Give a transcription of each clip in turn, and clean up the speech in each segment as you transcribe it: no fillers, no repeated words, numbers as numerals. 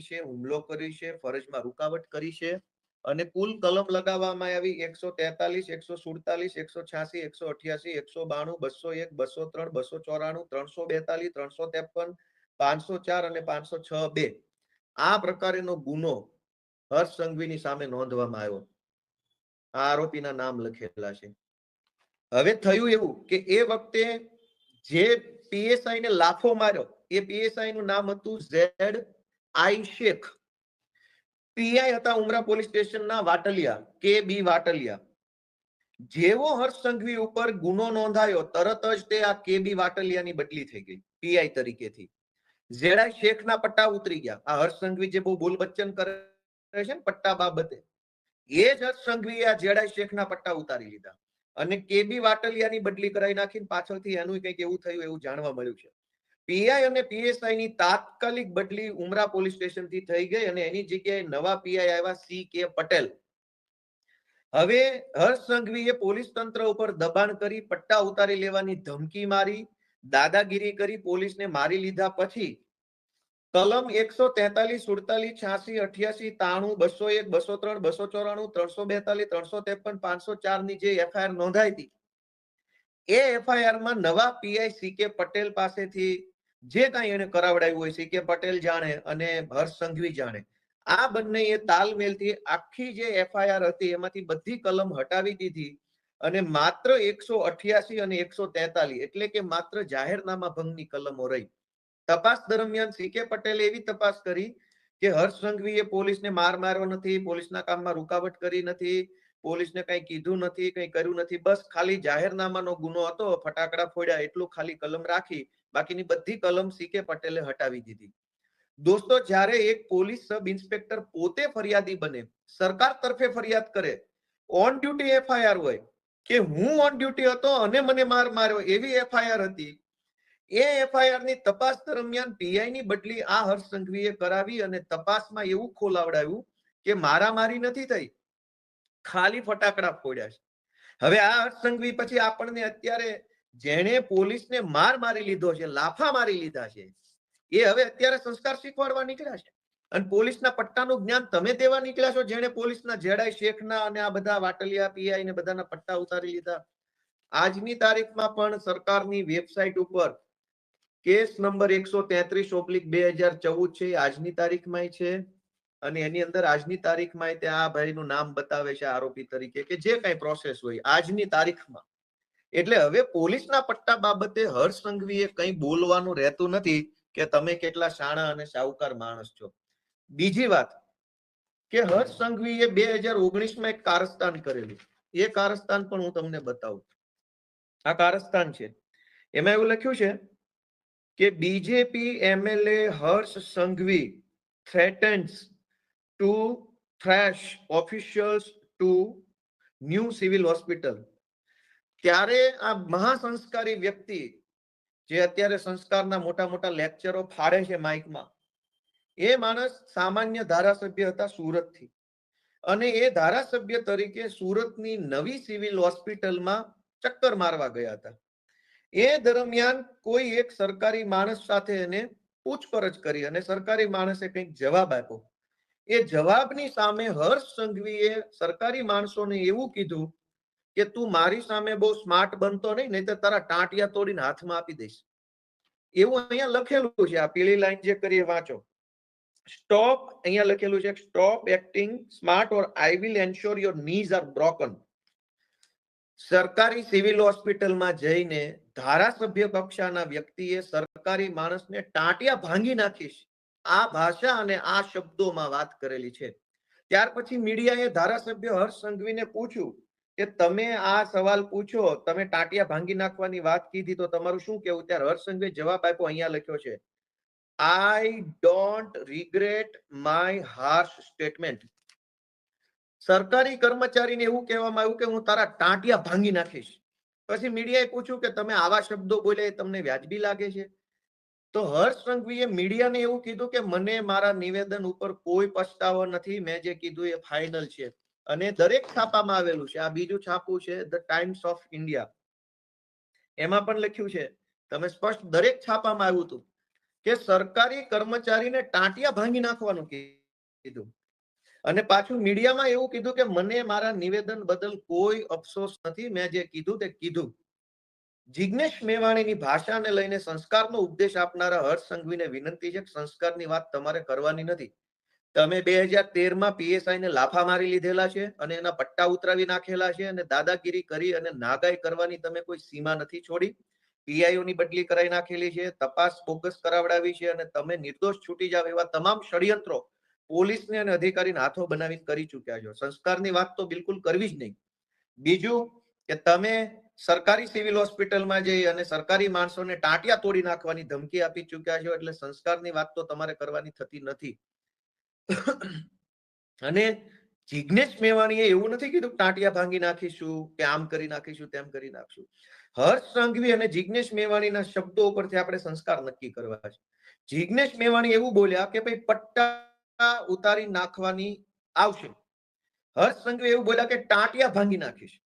છે, હુમલો કર્યો છે, ફરજમાં રૂકાવટ કરી છે અને કુલ કલમ લગાવવામાં આવી 143, 147, 186, 188, 192, 201, 203, 294, 342, 353, 504 અને 506(2) આ પ્રકારનો ગુનો હર્ષ સંઘવીની સામે નોંધવામાં આવ્યો. આ આરોપીના નામ લખેલા છે. હવે થયું એવું કે એ વખતે જે પીએસઆઈ ને લાફો માર્યો એ પીએસઆઈ નું નામ હતું ઝેડ આઈ શેખ. પીઆઈ હતા ઉમરા પોલીસ સ્ટેશનના વાટલિયા, કે બી વાટલિયા. જેવો હર્ષ સંઘવી ઉપર ગુનો નોંધાયો તરત જ તે આ કે બી વાટલિયાની બદલી થઈ ગઈ પીઆઈ તરીકેથી. ઝેડાઈ શેખના પટ્ટા ઉતરી ગયા. આ હર્ષ સંઘવી જે બહુ બોલ બચ્ચન કરે છે ને પટ્ટા બાબતે, એ જ હર્ષ સંઘવીએ આ ઝેડાઈ શેખના પટ્ટા ઉતારી લીધા અને કે બી વાટલિયાની બદલી કરાવી નાખીને પાછળથી એનું કંઈક એવું થયું એવું જાણવા મળ્યું છે. પીઆઈ અને પીએસઆઈ ની તાત્કાલિક બદલી ઉમરા પોલીસ સ્ટેશન થી થઈ ગઈ અને એની જગ્યાએ નવા પીઆઈ આવ્યા સી કે પટેલ. હવે હર્ષ સંઘવીએ પોલીસ તંત્ર ઉપર દબાણ કરી પટ્ટા ઉતારી લેવાની ધમકી મારી, દાદાગીરી કરી પોલીસને મારી લીધા પછી કલમ 143, 47, 86, 88, 93, 201, 203, 294, 342, 353, 504 ની જે એફઆઈઆર નોંધાઈ હતી એ એફઆઈઆર માં નવા પીઆઈ સી કે પટેલ પાસેથી જે કાંઈ એને કરાવડાવ્યું હોય સી કે પટેલ જાણે અને હર્ષ સંઘવી જાણે, આ બંનેએ તાલમેલથી આખી જે એફઆઈઆર હતી એમાંથી બધી કલમ હટાવી દીધી અને માત્ર 188 અને 143 એટલે કે માત્ર જાહેરનામા ભંગની કલમો રહી. તપાસ દરમિયાન સી કે પટેલે એવી તપાસ કરી કે હર્ષ સંઘવીએ પોલીસને માર માર્યો નથી, પોલીસના કામમાં રૂકાવટ કરી નથી, પોલીસને કઈ કીધું નથી, કઈ કર્યું નથી, બસ ખાલી જાહેરનામાનો ગુનો હતો, ફટાકડા ફોડ્યા એટલું ખાલી કલમ રાખી, બાકીની બધી કલમ સી કે પટેલે હટાવી દીધી. દોસ્તો, જ્યારે એક પોલીસ સબ ઇન્સ્પેક્ટર પોતે ફરિયાદી બને, સરકાર તરફે ફરિયાદ કરે, ઓન ડ્યુટી એફઆઈઆર હોય કે હું ઓન ડ્યુટી હતો અને મને માર માર્યો એવી એફઆઈઆર હતી, એ એફઆઈઆર ની તપાસ દરમિયાન પીઆઈ ની બદલી આ હર્ષ સંઘવીએ કરાવી અને તપાસમાં એવું ખોલાવડાવ્યું કે મારામારી નથી થઈ, ખાલી ફટાકડા ફોડ્યા છે. હવે આ હર્ષ સંઘવી પછી આપણને અત્યારે જેણે પોલીસને માર મારી લીધો છે, લાફા મારી લીધા છે, એ હવે અત્યારે સંસ્કાર શીખવાડવા નીકળ્યા છે અને પોલીસના પટ્ટાનું જ્ઞાન તમે દેવા નીકળ્યા છો, જેણે પોલીસના જેડાઈ શેખના અને આ બધા વાટલિયા પીઆઈ ને બધાના પટ્ટા ઉતારી લીધા. આજની તારીખમાં પણ સરકારની વેબસાઇટ ઉપર કેસ નંબર 133/2014 છે, આજની તારીખમાં છે અને એની અંદર આજની તારીખમાં તે આ ભાઈનું નામ બતાવે છે આરોપી તરીકે કે જે કઈ પ્રોસેસ હોય આજની તારીખમાં. એટલે હવે પોલીસના પટ્ટા બાબતે હર્ષ સંઘવીએ કંઈ બોલવાનું રહેતું નથી કે તમે કેટલા શાણા અને સાહુકાર માણસ છો. બીજી વાત કે હર્ષ સંઘવીએ 2019માં એક કારસ્તાન કરેલું, એ કારસ્તાન પણ હું તમને બતાવું. આ કારસ્તાન છે, એમાં એવું લખ્યું છે કે BJP MLA Harsh Sanghavi threatens to thrash officials to new civil hospital. ત્યારે આ મહાસંસ્કારી વ્યક્તિ જે અત્યારે સંસ્કારના મોટા મોટા લેક્ચરો ફાડે છે માઇકમાં, એ માણસ સામાન્ય ધારાસભ્ય હતા સુરતથી અને એ ધારાસભ્ય તરીકે સુરતની નવી સિવિલ હોસ્પિટલમાં ચક્કર મારવા ગયા હતા. એ દરમિયાન કોઈ એક સરકારી માણસ સાથે એને પૂછપરછ કરી અને સરકારી માણસે કંઈક જવાબ આપ્યો. એ જવાબની સામે હર્ષ સંઘવીએ સરકારી માણસોને એવું કીધું કે તું મારી સામે બહુ સ્માર્ટ બનતો નહીં તો તારા ટાંટિયા તોડીને હાથમાં આપી દઈશ. એવું અહીંયા લખેલું છે, આ પીળી લાઈન જે કરીએ વાંચો. સ્ટોપ, અહીંયા લખેલું છે stop acting smart or I will ensure your knees are broken. સરકારી સિવિલ હોસ્પિટલમાં જઈને ધારાસભ્ય કક્ષાના વ્યક્તિએ સરકારી માણસને ટાંટિયા ભાંગી નાખીશ, આ ભાષા અને આ શબ્દોમાં વાત કરેલી છે. ત્યાર પછી મીડિયાએ ધારાસભ્ય હર્ષ સંઘવીને પૂછ્યું કે તમે આ સવાલ પૂછો, તમે ટાંટિયા ભાંગી નાખવાની વાત કીધી તો તમારું શું કેવું? ત્યારે હર્ષ સંઘવીએ જવાબ આપ્યો, અહીંયા લખ્યો છે, I don't regret my harsh statement. સરકારી કર્મચારીને એવું કહેવામાં આવ્યું કે હું તારા ટાંટિયા ભાંગી નાખીશ. પછી મીડિયાએ પૂછ્યું કે તમે આવા શબ્દો બોલ્યા એ તમને વ્યાજબી લાગે છે? તો હર્ષ સંઘવીએ મીડિયાને એવું કીધું કે મને મારા નિવેદન ઉપર કોઈ પછતાવો નથી, મેં જે કીધું એ ફાઇનલ છે અને દરેક છાપામાં આવેલું છે. આ બીજું છાપું છે ધ ટાઈમ્સ ઓફ ઇન્ડિયા, એમાં પણ લખ્યું છે, તમે સ્પષ્ટ દરેક છાપામાં આવ્યું હતું કે સરકારી કર્મચારીને ટાંટિયા ભાંગી નાખવાનું કીધું અને પાછું મીડિયામાં એવું કીધું કે મને મારા નિવેદન બદલ કોઈ અફસોસ નથી, મેં જે કીધું તે કીધું. જિગ્નેશ મેવાણીની ભાષાને લઈને સંસ્કારનો ઉપદેશ આપનારા હર્ષ સંઘવીને વિનંતી છે કે સંસ્કારની વાત તમારે કરવાની નથી. તમે 2013માં પીએસઆઈ ને લાફા મારી લીધેલા છે અને એના પટ્ટા ઉતરાવી નાખેલા છે અને દાદાગીરી કરી અને નાગાઈ કરવાની તમે કોઈ સીમા નથી છોડી. પીઆઈઓની બદલી કરાવી નાખેલી છે, તપાસ બોગસ કરાવડાવી છે અને તમે નિર્દોષ છૂટી જાવ એવા તમામ ષડયંત્રો પોલીસને અને અધિકારીને હાથો બનાવીને કરી ચૂક્યા છો. સંસ્કારની વાત તો બિલકુલ કરવી જ નહીં. બીજું કે તમે સરકારી સિવિલ હોસ્પિટલમાં જઈ અને સરકારી માણસોને ટાંટિયા તોડી નાખવાની ધમકી આપી ચૂક્યા છો, એટલે સંસ્કારની વાત તો તમારે કરવાની થતી નથી. અને જિગ્નેશ મેવાણીએ એવું નથી કીધું ટાંટિયા ભાંગી નાખીશું કે આમ કરી નાખીશું તેમ કરી નાખશું. હર્ષ સંઘવી અને જિગ્નેશ મેવાણીના શબ્દો ઉપરથી આપણે સંસ્કાર નક્કી કરવા છે. જિગ્નેશ મેવાણી એવું બોલ્યા કે ભાઈ પટ્ટા ઉતારી નાખવાની આવશે. હર્ષ સંઘવી એવું બોલ્યા કે ટાંટિયા ભાંગી નાખીશ.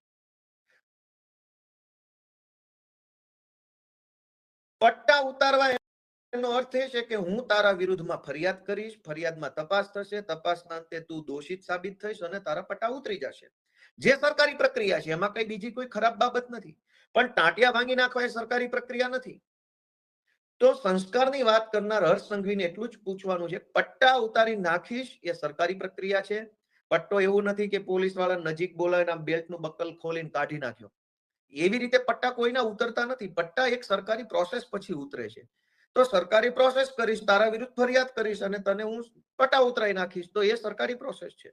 પટ્ટા ઉતારવા એનો અર્થ એ છે કે હું તારા વિરુદ્ધમાં ફરિયાદ કરીશ, ફરિયાદમાં તપાસ થશે, તપાસના અંતે તું દોષિત સાબિત થઈશ અને તારા પટ્ટા ઉતરી જશે. જે સરકારી પ્રક્રિયા છે એમાં કઈ બીજી કોઈ ખરાબ બાબત નથી. પણ ટાંટિયા ભાંગી નાખવા એ સરકારી પ્રક્રિયા નથી. તો સંસ્કારની વાત કરનાર હર્ષ સંઘવીને એટલું જ પૂછવાનું છે, પટ્ટા ઉતારી નાખીશ એ સરકારી પ્રક્રિયા છે. પટ્ટો એવું નથી કે પોલીસ વાળા નજીક બોલાવીને આમ બેલ્ટનું બકલ ખોલીને કાઢી નાખ્યો. એવી રીતે પટ્ટા કોઈના ઉતરતા નથી. પટ્ટા એક સરકારી પ્રોસેસ પછી ઉતરે છે. તો સરકારી પ્રોસેસ કરીશ, તારા વિરુદ્ધ ફરિયાદ કરીશ અને તને હું પટ્ટા ઉતરાઈ નાખીશ, તો એ સરકારી પ્રોસેસ છે.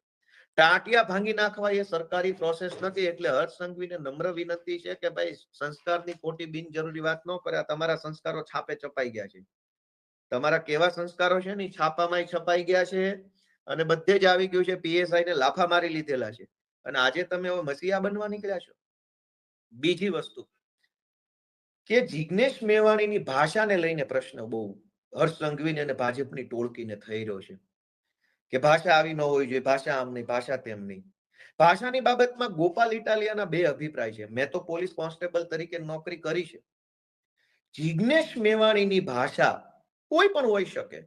ટાંટિયા ભાંગી નાખવા એ સરકારી પ્રોસેસ નથી. એટલે હર્ષ સંઘવીને નમ્ર વિનંતી છે કે ભાઈ સંસ્કારની ખોટી બિનજરૂરી વાત ન કરે. તમારા સંસ્કારો છાપે છપાઈ ગયા છે. તમારા કેવા સંસ્કારો છે ને છાપામાં છપાઈ ગયા છે અને બધે જ આવી ગયું છે. પીએસઆઈ ને લાફા મારી લીધેલા છે અને આજે તમે હવે મસીહા બનવા નીકળ્યા છો. બીજી વસ્તુ કે જિગ્નેશ મેવાણીની ભાષાને લઈને પ્રશ્ન બહુ હર્ષ સંઘવીને અને ભાજપની ટોળકીને થઈ રહ્યો છે કે ભાષા આવી ન હોવી જોઈએ, ભાષા આમ નહીં, ભાષા તેમ નહીં. ભાષાની બાબતમાં ગોપાલ ઇટાલિયાના બે અભિપ્રાય છે. મેં તો પોલીસ કોન્સ્ટેબલ તરીકે નોકરી કરી છે. જિગ્નેશ મેવાણીની ભાષા કોઈ પણ હોઈ શકે,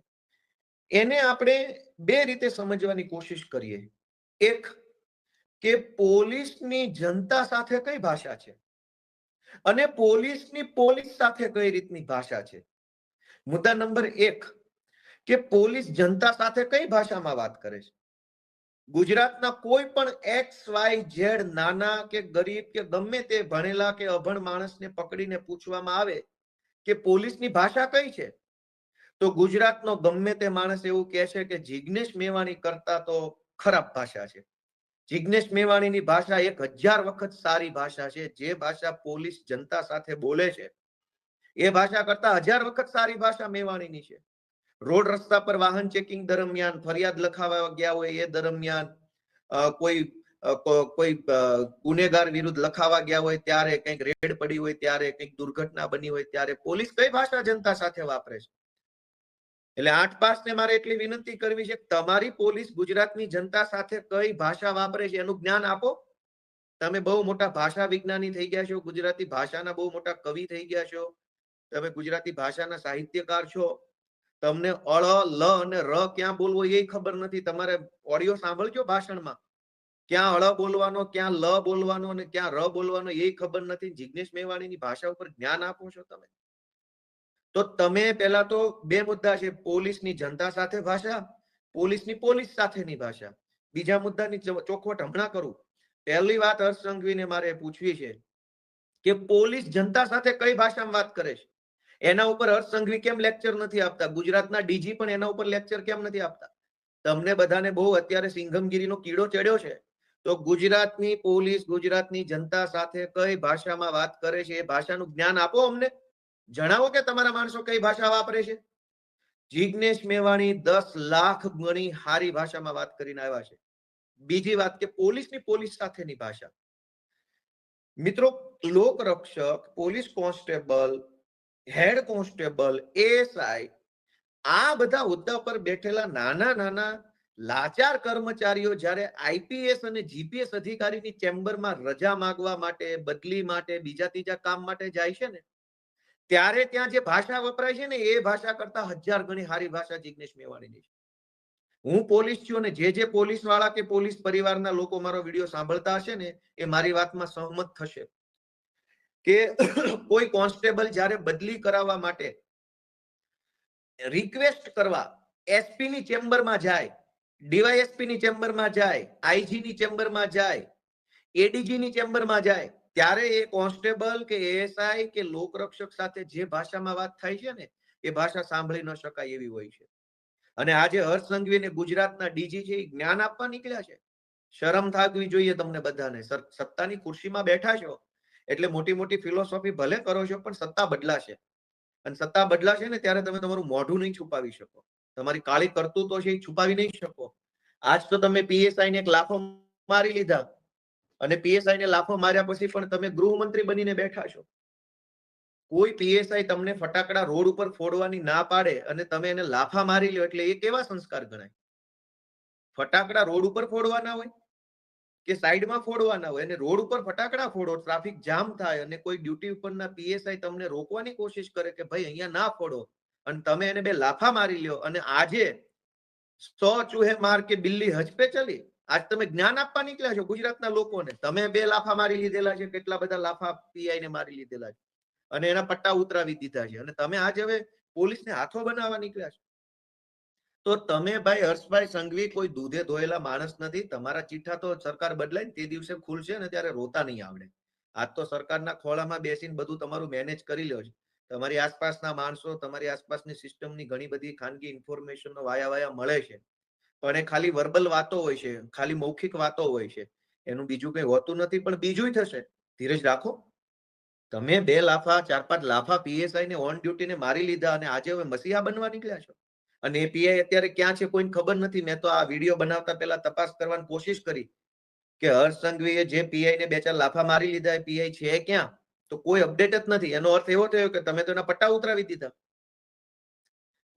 એને આપણે બે રીતે સમજવાની કોશિશ કરીએ. એક કે પોલીસની જનતા સાથે કઈ ભાષા છે અને પોલીસની પોલીસ સાથે કઈ રીતની ભાષા છે. મુદ્દા નંબર 1 કે પોલીસ જનતા સાથે કઈ ભાષામાં વાત કરે છે. ગુજરાતના કોઈ પણ XYZ નાના કે ગરીબ કે ગમે તે ભણેલા કે અભણ માણસને પકડીને પૂછવામાં આવે કે પોલીસની ભાષા કઈ છે, તો ગુજરાતનો ગમે તે માણસ એવું કહે છે કે જિગ્નેશ મેવાણી કરતા તો ખરાબ ભાષા છે. જિગ્નેશ મેવાણીની ભાષા 1000 વખત સારી ભાષા છે. જે ભાષા પોલીસ જનતા સાથે બોલે છે એ ભાષા કરતા 1000 વખત સારી ભાષા મેવાણીની છે. રોડ રસ્તા પર વાહન ચેકિંગ દરમિયાન, ફરિયાદ લખાવવા ગયા હોય એ દરમિયાન, કોઈ ગુનેગાર વિરુદ્ધ લખાવા ગયા હોય ત્યારે, કંઈક રેડ પડી હોય ત્યારે, કંઈક દુર્ઘટના બની હોય ત્યારે પોલીસ કઈ ભાષા જનતા સાથે વાપરે છે. એટલે 8 પાસને મારે એટલી વિનંતી કરવી છે કે તમારી પોલીસ ગુજરાતની જનતા સાથે કઈ ભાષા વાપરે છે એનું જ્ઞાન આપો. તમે બહુ મોટા ભાષા વિજ્ઞાની થઈ ગયા છો, ગુજરાતી ભાષાના બહુ મોટા કવિ થઈ ગયા છો, તમે ગુજરાતી ભાષાના સાહિત્યકાર છો. તમને અળ, લ અને ર ક્યાં બોલવો એ ખબર નથી. તમારે ઓડિયો સાંભળજો ભાષણમાં, ક્યાં અળ બોલવાનો, ક્યાં લ બોલવાનો અને ક્યાં ર બોલવાનો એ ખબર નથી. જિગ્નેશ મેવાણીની ભાષા ઉપર જ્ઞાન આપો છો તમે. તો તમે પહેલા તો બે મુદ્દા છે, પોલીસની જનતા સાથે ભાષા, પોલીસની પોલીસ સાથેની ભાષા. બીજા મુદ્દાની ચોખવટ હમણાં કરું. પહેલી વાત હર્ષ સંઘવીને મારે પૂછવી છે કે પોલીસ જનતા સાથે કઈ ભાષામાં વાત કરે છે. એના ઉપર હર્ષ સંઘવી કેમ લેક્ચર નથી આપતા? ગુજરાતના ડીજી પણ એના ઉપર લેક્ચર કેમ નથી આપતા? તમને બધાને બહુ અત્યારે સિંઘમગીરીનો કીડો ચડ્યો છે. તો ગુજરાતની પોલીસ ગુજરાતની જનતા સાથે કઈ ભાષામાં વાત કરે છે એ ભાષાનું જ્ઞાન આપો અમને. જણાવો કે તમારા માણસો કઈ ભાષા વાપરે છે. જિગ્નેશ મેવાણી 10 લાખ ગણી હારી ભાષામાં વાત કરીને આવ્યા છે. બીજી વાત કે પોલીસની પોલીસ સાથેની ભાષા. મિત્રો, લોકરક્ષક, police constable, head constable, ASI, આ બધા હોદ્દા પર બેઠેલા નાના નાના લાચાર કર્મચારીઓ જ્યારે આઈપીએસ અને જીપીએસ અધિકારીની ચેમ્બરમાં રજા માંગવા માટે, બદલી માટે, બીજા ત્રીજા કામ માટે જાય છે ને, ત્યારે ત્યાં જે ભાષા વપરાય છે ને એ ભાષા કરતા 1000 ગણી સારી ભાષા જિગ્નેશ મેવાણીની છે. હું પોલીસ છું અને જે પોલીસ વાળા કે પોલીસ પરિવારના લોકો મારો વિડીયો સાંભળતા હશે ને એ મારી વાતમાં સહમત થશે કે કોઈ કોન્સ્ટેબલ જ્યારે બદલી કરાવવા માટે રિક્વેસ્ટ કરવા એસપી ની ચેમ્બરમાં જાય, ડીવાયએસપી ની ચેમ્બરમાં જાય, આઈજી ની ચેમ્બરમાં જાય, એડીજી ની ચેમ્બરમાં જાય, ત્યારે એ કોન્સ્ટેબલ કે એએસઆઈ કે લોકરક્ષક સાથે જે ભાષામાં વાત થાય છે ને એ ભાષા સાંભળી ન શકાય એવી હોય છે. અને આજે હર્ષ સંઘવી ને ગુજરાતના ડીજી છે એ જ્ઞાન આપવા નીકળ્યા છે. શરમ થાકવી જોઈએ તમને બધાને. સત્તાની ખુરશીમાં બેઠા છો એટલે મોટી મોટી ફિલોસોફી ભલે કરો છો પણ સત્તા બદલાશે. અને સત્તા બદલાશે ને ત્યારે તમે તમારું મોઢું નહીં છુપાવી શકો, તમારી કાળી કરતૂતો છે એ છુપાવી નહીં શકો. આજ તો તમે પીએસઆઈ ને એક લાફો મારી લીધા અને પીએસઆઈ ને લાફો માર્યા પછી પણ તમે ગૃહમંત્રી બનીને બેઠા છો. કોઈ પીએસઆઈ તમને ફટાકડા રોડ ઉપર ફોડવાની ના પાડે અને તમે એને લાફા મારી લ્યો એટલે એ કેવા સંસ્કાર ગણાય? ફટાકડા રોડ ઉપર ફોડવાના હોય કે સાઈડમાં ફોડવાના હોય? અને રોડ ઉપર ફટાકડા ફોડો, ટ્રાફિક જામ થાય અને કોઈ ડ્યુટી ઉપરના પીએસઆઈ તમને રોકવાની કોશિશ કરે કે ભાઈ અહીંયા ના ફોડો અને તમે એને બે લાફા મારી લ્યો. અને આજે 100 ચૂહે માર કે બિલ્લી હજ પે ચલી, આજ તમે જ્ઞાન આપવા નીકળ્યા છો ગુજરાતના લોકોને. તમે બે લાફા મારી લીધેલા છે, કેટલા બધા લાફા પીઆઈ ને મારી લીધેલા છે અને એના પટ્ટા ઉતરાવી દીધા છે અને તમે આજે હવે પોલીસને હાથો બનાવવા નીકળ્યા છો. તો તમે ભાઈ હર્ષભાઈ સંઘવી કોઈ દૂધે ધોયેલા માણસ નથી. તમારા ચીઠા તો સરકાર બદલાય તે દિવસે ખુલશે ને ત્યારે રોતા નહીં આવડે. આજ તો સરકારના ખોળામાં બેસીને બધું તમારું મેનેજ કરી લ્યો છે. તમારી આસપાસના માણસો, તમારી આસપાસની સિસ્ટમની ઘણી બધી ખાનગી ઇન્ફોર્મેશનો વાયા મળે છે પણ એ ખાલી વર્બલ વાતો હોય છે, ખાલી મૌખિક વાતો હોય છે, એનું બીજું કઈ હોતું નથી. પણ બીજું થશે, ધીરજ રાખો. તમે બે લાફા, 4-5 લાફા પીએસઆઈ ને ઓન ડ્યુટી ને મારી લીધા અને આજે હવે મસીહા બનવા નીકળ્યા છો. અને એ પીઆઈ અત્યારે ક્યાં છે કોઈને ખબર નથી. મેં તો આ વિડીયો બનાવતા પહેલા તપાસ કરવાની કોશિશ કરી કે હર્ષ સંઘવીએ જે પીઆઈ ને 2-4 લાફા મારી લીધા એ પીઆઈ છે ક્યાં, તો કોઈ અપડેટ જ નથી. એનો અર્થ એવો થયો કે તમે તો એના પટ્ટા ઉતરાવી દીધા.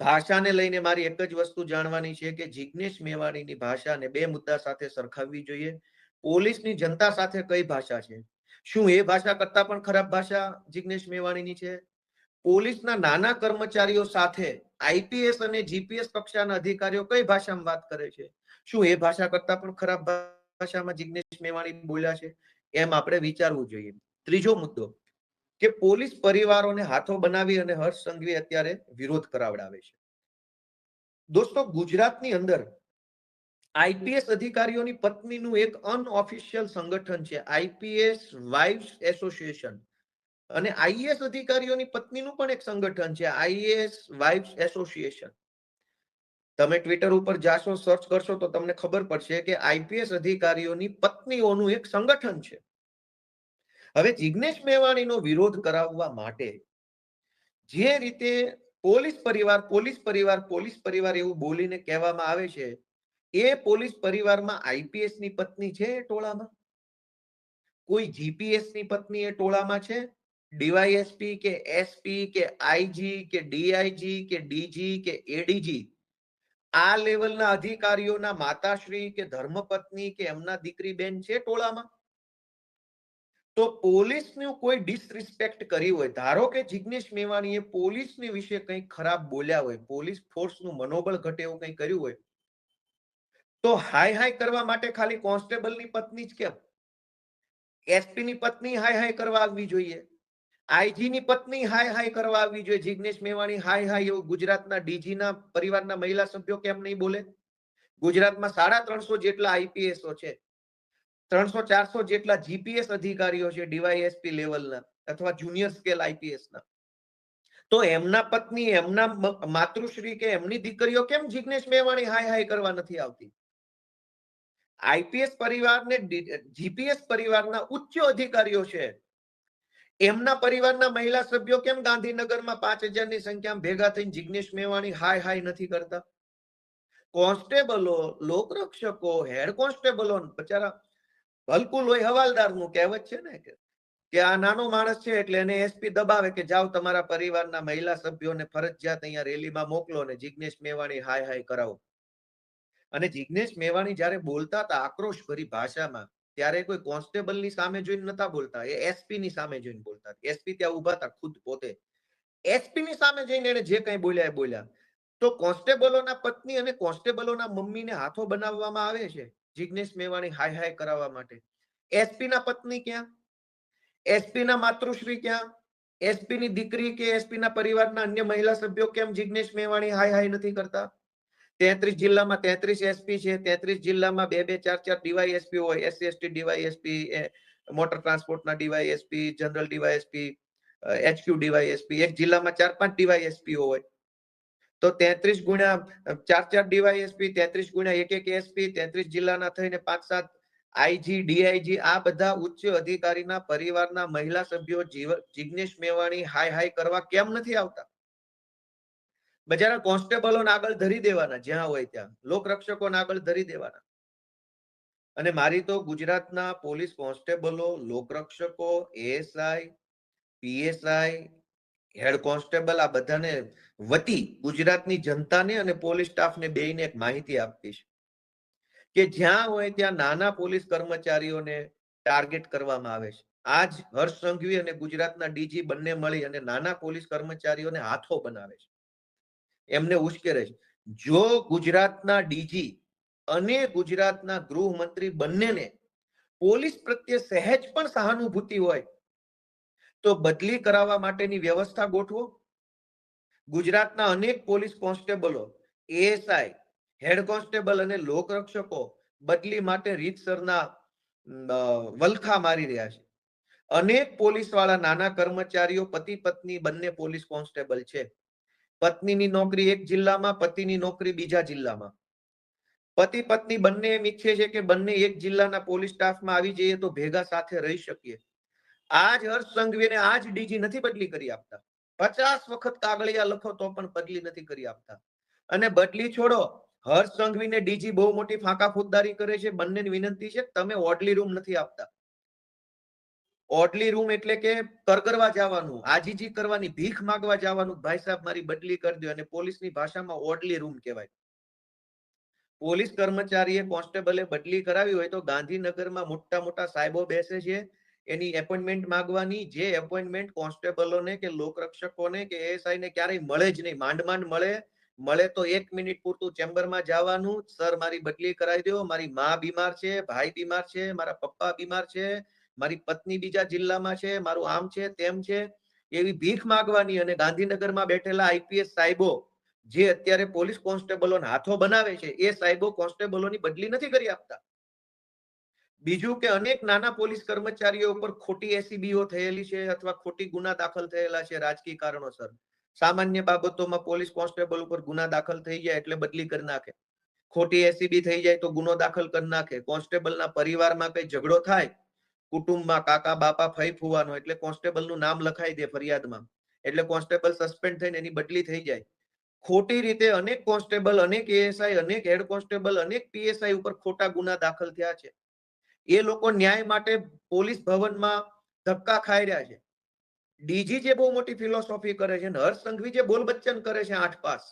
ભાષાને લઈને મારી એક જ વસ્તુ જાણવાની છે કે જિગ્નેશ મેવાણીની ભાષાને બે મુદ્દા સાથે સરખાવવી જોઈએ. પોલીસની જનતા સાથે કઈ ભાષા છે? શું એ ભાષા કરતા પણ ખરાબ ભાષા જિગ્નેશ મેવાણીની છે? પોલીસના નાના કર્મચારીઓ સાથે આઈપીએસ અને જીપીએસ કક્ષાના અધિકારીઓ કઈ ભાષામાં વાત કરે છે? શું એ ભાષા કરતા પણ ખરાબ ભાષામાં જિગ્નેશ મેવાણી બોલ્યા છે? એમ આપણે વિચારવું જોઈએ. ત્રીજો મુદ્દો કે પોલીસ પરિવારોને હાથો બનાવી અને હર્ષ સંઘવી અત્યારે વિરોધ કરાવડાવે છે. દોસ્તો, ગુજરાતની અંદર આઈપીએસ અધિકારીઓની પત્નીનું એક અનઓફિશિયલ સંગઠન છે, આઈપીએસ વાઇવ્સ એસોસિએશન. અને આઈએએસ અધિકારીઓની પત્નીનું પણ એક સંગઠન છે, આઈએએસ વાઇવ્સ એસોસિએશન. તમે ટ્વિટર ઉપર જાશો, સર્ચ કરશો તો તમને ખબર પડશે કે આઈપીએસ અધિકારીઓની પત્નીઓનું એક સંગઠન છે. હવે જિગ્નેશ મેવાણીનો વિરોધ કરાવવા માટે જે રીતે પોલીસ પરિવાર એવું બોલીને કહેવામાં આવે છે, એ પોલીસ પરિવારમાં આઈપીએસ ની પત્ની છે એ ટોળામાં? કોઈ જીપીએસ ની પત્ની એ ટોળામાં છે? ડીવાયએસપી કે એસપી કે આઈજી કે ડીઆઈજી કે ડીજી કે એડીજી આ લેવલના અધિકારીઓના માતાશ્રી કે ધર્મપત્ની કે એમના દીકરી બેન છે ટોળામાં? તો પોલીસનું કોઈ ડિસરિસ્પેક્ટ કરી હોય, ધારો કે જિગ્નેશ મેવાણીએ પોલીસની વિશે કંઈ ખરાબ બોલ્યા હોય, પોલીસ ફોર્સનું મનોબળ ઘટે એવું કંઈ કર્યું હોય, તો હાય હાય કરવા માટે ખાલી કોન્સ્ટેબલની પત્ની જ કેમ? એસપી ની પત્ની હાય હાય કરવા આવવી જોઈએ, આઈજી ની પત્ની હાય હાય કરવા આવવી જોઈએ. જિગ્નેશ મેવાણી હાય હાય એવું ગુજરાતના ડીજી ના પરિવારના મહિલા સભ્યો કેમ નહીં બોલે? ગુજરાતમાં 350 જેટલા આઈપીએસઓ છે, 300-400 જેટલા જીપીએસ અધિકારીઓ છે ડીવાયએસપી લેવલના અથવા જુનિયર સ્કેલ આઈપીએસના. તો એમના પત્ની, એમના માતૃશ્રી કે એમની દીકરીઓ કેમ જિગ્નેશ મેવાણી હાય હાય કરવા નથી આવતી? આઈપીએસ પરિવારને જીપીએસ પરિવારના ઉચ્ચ અધિકારીઓ છે, એમના પરિવારના મહિલા સભ્યો કેમ ગાંધીનગરમાં 5000 ની સંખ્યામાં ભેગા થઈને જિગ્નેશ મેવાણી હાય હાય નથી કરતા? કોન્સ્ટેબલો, લોકરક્ષકો, હેડ કોન્સ્ટેબલો બચારા હલકું લોહી હવાલદારનું કહેવત છે ને કે આ નાનો માણસ છે એટલે એને એસપી દબાવે કે જાઓ તમારા પરિવારના મહિલા સભ્યોને ફરજિયાત અહીંયા રેલીમાં મોકલો ને જિગ્નેશ મેવાણી હાય હાય કરાવો. અને જિગ્નેશ મેવાણી જ્યારે બોલતા હતા આક્રોશ ભરી ભાષામાં, ત્યારે કોઈ કોન્સ્ટેબલની સામે જોઈને નતા બોલતા, એ એસપી ની સામે જોઈને બોલતા. એસપી ત્યાં ઉભા હતા ખુદ પોતે એસપી ની સામે જઈને એને જે કંઈ બોલ્યા એ બોલ્યા. તો કોન્સ્ટેબલોના પત્ની અને કોન્સ્ટેબલોના મમ્મીને હાથો બનાવવામાં આવે છે જિગ્નેશ મેવાણી હાય હાય કરાવવા માટે. એસપી ના પત્ની ક્યાં? એસપી ના માતૃશ્રી ક્યાં? એસપી ની દીકરી કે એસપી ના પરિવારના અન્ય મહિલા સભ્યો કેમ જિગ્નેશ મેવાણી હાય હાય નથી કરતા? 33 જિલ્લામાં 33 એસપી છે. 33 જિલ્લામાં 2 2 4 4 ડીવાયએસપી હોય. એસસી એસટી ડીવાયએસપી, મોટર ટ્રાન્સપોર્ટના DYSP, general DYSP, HQ DYSP. એક જિલ્લામાં 4 5 ડીવાયએસપી હોય. તો 33 ગુણ્યા 4 4 ડીવાયએસપી, 33 ગુણ્યા 1 1 એસપી, 33 જિલ્લાના થઈને 5 7 આઈજી, ડીઆઈજી, આ બધા ઉચ્ચ અધિકારીના પરિવારના મહિલા સભ્યો જિગ્નેશ મેવાણી હાય હાય કરવા કેમ નથી આવતા? બજારા કોન્સ્ટેબલોને આગળ ધરી દેવાના, જ્યાં હોય ત્યાં લોકરક્ષકોને આગળ ધરી દેવાના. અને મારી તો ગુજરાતના પોલીસ કોન્સ્ટેબલો, લોકરક્ષકો, એએસઆઈ, પીએસઆઈ, હેડ કોન્સ્ટેબલ, આ બધાને વતી ગુજરાતની જનતાને અને પોલીસ સ્ટાફને બેયને એક માહિતી આપતી છે કે જ્યાં હોય ત્યાં નાના પોલીસ કર્મચારીઓને ટાર્ગેટ કરવામાં આવે છે. આજ હર્ષ સંઘવી અને ગુજરાતના ડીજી બંને મળી અને નાના પોલીસ કર્મચારીઓને હાથો બનાવે છે, એમને ઉશ્કેરે છે. જો ગુજરાતના ડીજી અને ગુજરાતના ગૃહમંત્રી બંનેને પોલીસ પ્રત્યે સહેજ પણ સહાનુભૂતિ હોય તો બદલી કરાવવા માટેની વ્યવસ્થા ગોઠવો. ગુજરાતના અનેક પોલીસ કોન્સ્ટેબલો, એએસઆઈ, હેડ કોન્સ્ટેબલ અને લોકરક્ષકો બદલી માટે રીતસરના વલખા મારી રહ્યા છે. અનેક પોલીસ વાળા નાના કર્મચારીઓ પતિ પત્ની બંને પોલીસ કોન્સ્ટેબલ છે. પત્નીની નોકરી એક જિલ્લામાં, પતિની નોકરી બીજા જિલ્લામાં. પતિ પત્ની બંને એમ ઈચ્છે છે કે બંને એક જિલ્લાના પોલીસ સ્ટાફમાં આવી જઈએ તો ભેગા સાથે રહી શકીએ. આજ હર્ષ સંઘવીને આજ ડીજી નથી બદલી કરી આપતા. 50 વખત કાગળિયા લખો તો પણ બદલી નથી કરી આપતા. અને બદલી છોડો, હર્ષ સંઘવીને ડીજી બહુ મોટી ફાંકા ફોજદારી કરે છે. બંનેની વિનંતી છે તમે ઓડલી રૂમ નથી આપતા. ઓડલી રૂમ એટલે કે કરગરવા જવાનું, આજીજી કરવાની, ભીખ માંગવા જવાનું, ભાઈ સાહેબ મારી બદલી કરી દો. અને પોલીસની ભાષામાં ઓડલી રૂમ કહેવાય. પોલીસ કર્મચારીએ કોન્સ્ટેબલે બદલી કરાવી હોય તો ગાંધીનગરમાં મોટા મોટા સાહેબો બેસે છે, એની એપોઇન્ટમેન્ટ માંગવાની. જે એપોઇન્ટમેન્ટ કોન્સ્ટેબલોને કે લોકરક્ષકોને કે એએસઆઈ ને ક્યારેય મળે જ નહીં, માંડ માંડ મળે તો 1 મિનિટ પૂરતું ચેમ્બરમાં જવાનું, સર મારી બદલી કરાવી દો, મારી મા બીમાર છે, ભાઈ બીમાર છે, મારા પપ્પા બીમાર છે, મારી પત્ની બીજા જિલ્લામાં છે, મારું આમ છે તેમ છે, એવી ભીખ માંગવાની. અને ગાંધીનગરમાં બેઠેલા આઈપીએસ સાહેબો જે અત્યારે પોલીસ કોન્સ્ટેબલોને હાથો બનાવે છે, એ સાહેબો કોન્સ્ટેબલોની બદલી નથી કરી આપતા. બીજું કે અનેક નાના પોલીસ કર્મચારીઓ ઉપર ખોટી એસીબીઓ થયેલી છે અથવા ખોટી ગુના દાખલ થયેલા છે રાજકીય કારણોસર. સામાન્ય બાબતોમાં પોલીસ કોન્સ્ટેબલ ઉપર ગુના દાખલ થઈ જાય એટલે બદલી કરી નાખે. ખોટી એસીબી થઈ જાય તો ગુનો દાખલ કરી નાખે. કોન્સ્ટેબલના પરિવારમાં કઈ ઝઘડો થાય, કુટુંબમાં કાકા બાપા ફઈ ફુવાનો, એટલે કોન્સ્ટેબલનું નામ લખાઈ દે ફરિયાદમાં, એટલે કોન્સ્ટેબલ સસ્પેન્ડ થઈને એની બદલી થઈ જાય. ખોટી રીતે અનેક કોન્સ્ટેબલ, અનેક એએસઆઈ, અનેક હેડ કોન્સ્ટેબલ, અનેક પીએસઆઈ ઉપર ખોટા ગુના દાખલ થયા છે. એ લોકો ન્યાય માટે પોલીસ ભવનમાં ધક્કા ખાઈ રહ્યા છે. ડીજી જે બહુ મોટી ફિલોસોફી કરે છે, હર્ષ સંઘવી જે બોલ બચ્ચન કરે છે 8 પાસ,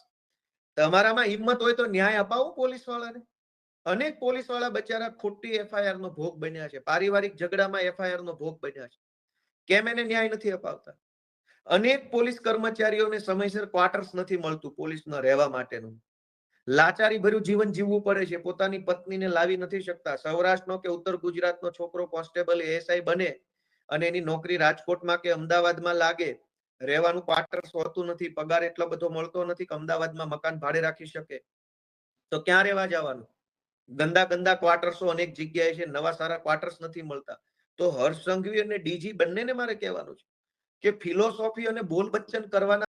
તમારામાં હિંમત હોય તો ન્યાય અપાવો પોલીસ વાળાને. અનેક પોલીસ વાળા બચારા ખોટી એફઆઈઆર નો ભોગ બન્યા છે, પારિવારિક ઝઘડામાં એફઆઈઆર નો ભોગ બન્યા છે. કેમ એને ન્યાય નથી અપાવતા? અનેક પોલીસ કર્મચારીઓને સમયસર ક્વાર્ટર્સ નથી મળતું પોલીસમાં રહેવા માટેનું. લાચારી ભર્યું જીવન જીવવું પડે છે, પોતાની પત્નીને લાવી નથી શકતા. સૌરાષ્ટ્રનો કે ઉત્તર ગુજરાતનો છોકરો કોન્સ્ટેબલ એએસઆઈ બને અને એની નોકરી રાજકોટમાં કે અમદાવાદમાં લાગે, રહેવાનું ક્વાર્ટર્સ હોતું નથી, પગાર એટલો બધો મળતો નથી કે અમદાવાદમાં મકાન ભાડે રાખી શકે, તો ક્યાં રહેવા જવાનું? ગંદા ગંદા ક્વાર્ટર્સો અનેક જગ્યાએ છે, નવા સારા ક્વાર્ટર્સ નથી મળતા. તો હર્ષ સંઘવી અને ડીજી બંનેને મારે કહેવાનું છે કે ફિલોસોફી અને બોલ બચ્ચન કરવાના